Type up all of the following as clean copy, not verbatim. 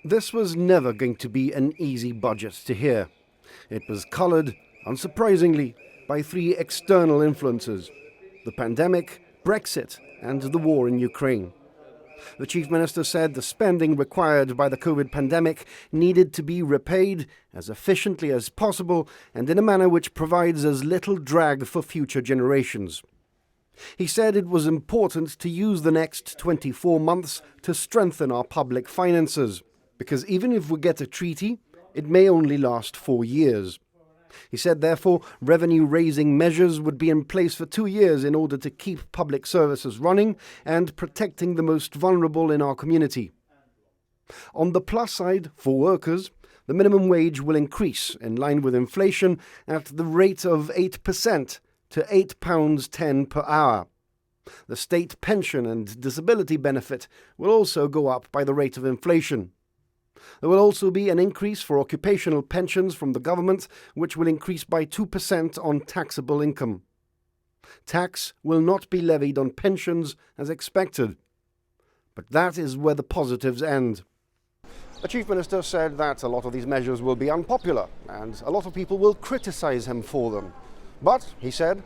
This was never going to be an easy budget to hear. It was coloured, unsurprisingly, by three external influences: the pandemic, Brexit, and the war in Ukraine. The Chief Minister said the spending required by the COVID pandemic needed to be repaid as efficiently as possible and in a manner which provides as little drag for future generations. He said it was important to use the next 24 months to strengthen our public finances, because even if we get a treaty, it may only last 4 years. He said, therefore, revenue-raising measures would be in place for 2 years in order to keep public services running and protecting the most vulnerable in our community. On the plus side, for workers, the minimum wage will increase in line with inflation at the rate of 8% to £8.10 per hour. The state pension and disability benefit will also go up by the rate of inflation. There will also be an increase for occupational pensions from the government, which will increase by 2% on taxable income. Tax will not be levied on pensions as expected. But that is where the positives end. The Chief Minister said that a lot of these measures will be unpopular, and a lot of people will criticise him for them. But, he said,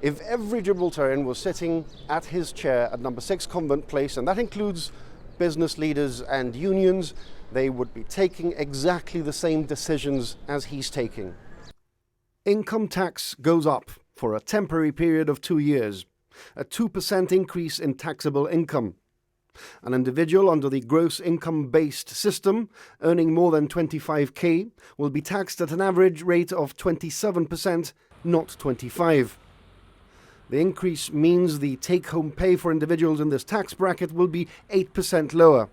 if every Gibraltarian was sitting at his chair at number 6 Convent Place, and that includes business leaders and unions, they would be taking exactly the same decisions as he's taking. Income tax goes up for a temporary period of 2 years, a 2% increase in taxable income. An individual under the gross income-based system earning more than 25k will be taxed at an average rate of 27%, not 25%. The increase means the take-home pay for individuals in this tax bracket will be 8% lower.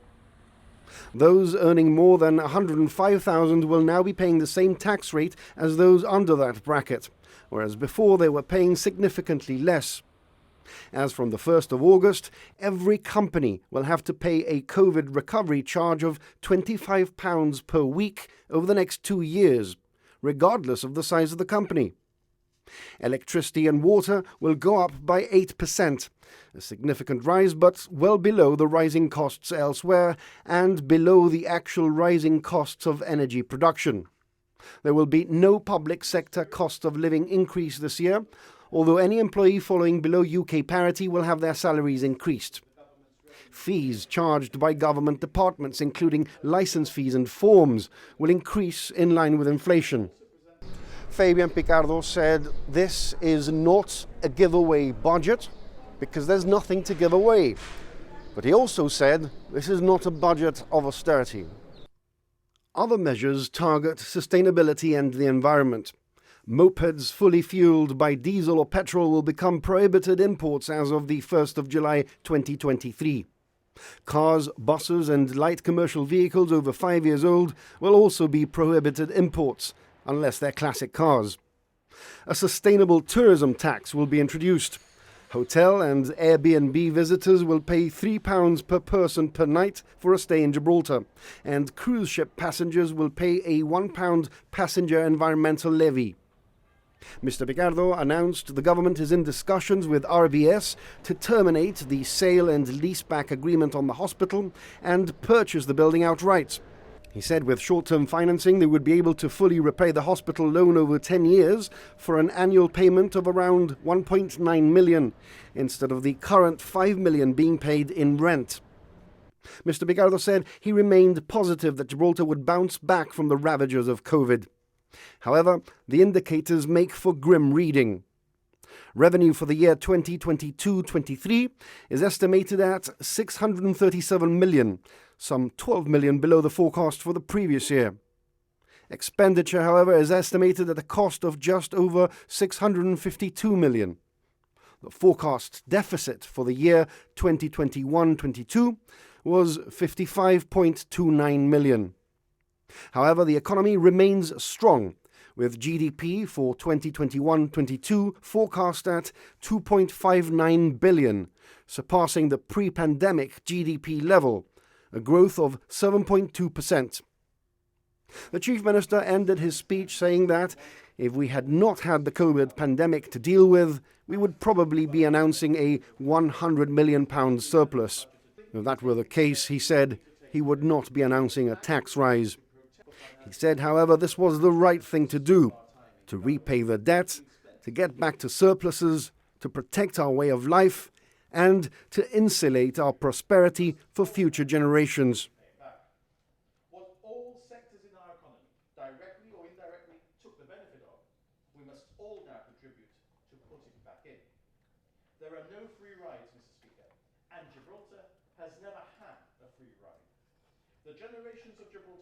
Those earning more than $105,000 will now be paying the same tax rate as those under that bracket, whereas before they were paying significantly less. As from the 1st of August, every company will have to pay a COVID recovery charge of £25 per week over the next 2 years, regardless of the size of the company. Electricity and water will go up by 8%, a significant rise but well below the rising costs elsewhere and below the actual rising costs of energy production. There will be no public sector cost of living increase this year, although any employee falling below UK parity will have their salaries increased. Fees charged by government departments, including licence fees and forms, will increase in line with inflation. Fabian Picardo said this is not a giveaway budget because there's nothing to give away. But he also said this is not a budget of austerity. Other measures target sustainability and the environment. Mopeds fully fueled by diesel or petrol will become prohibited imports as of the 1st of July 2023. Cars, buses and light commercial vehicles over 5 years old will also be prohibited imports, unless they're classic cars. A sustainable tourism tax will be introduced. Hotel and Airbnb visitors will pay £3 per person per night for a stay in Gibraltar, and cruise ship passengers will pay a £1 passenger environmental levy. Mr. Picardo announced the government is in discussions with RBS to terminate the sale and leaseback agreement on the hospital and purchase the building outright. He said with short-term financing they would be able to fully repay the hospital loan over 10 years for an annual payment of around £1.9 million, instead of the current £5 million being paid in rent. Mr. Picardo said he remained positive that Gibraltar would bounce back from the ravages of COVID. However, the indicators make for grim reading. Revenue for the year 2022-23 is estimated at £637 million, some £12 million below the forecast for the previous year. Expenditure, however, is estimated at a cost of just over £652 million. The forecast deficit for the year 2021-22 was £55.29 million. However, the economy remains strong, with GDP for 2021-22 forecast at $2.59 billion, surpassing the pre-pandemic GDP level, a growth of 7.2%. The Chief Minister ended his speech saying that if we had not had the COVID pandemic to deal with, we would probably be announcing a £100 million surplus. If that were the case, he said, he would not be announcing a tax rise. He said, however, this was the right thing to do, to repay the debt, to get back to surpluses, to protect our way of life, and to insulate our prosperity for future generations. What all sectors in our economy, directly or indirectly, took the benefit of, we must all now contribute to put it back in. There are no free rides, Mr. Speaker, and Gibraltar has never had a free ride. The generations of Gibraltar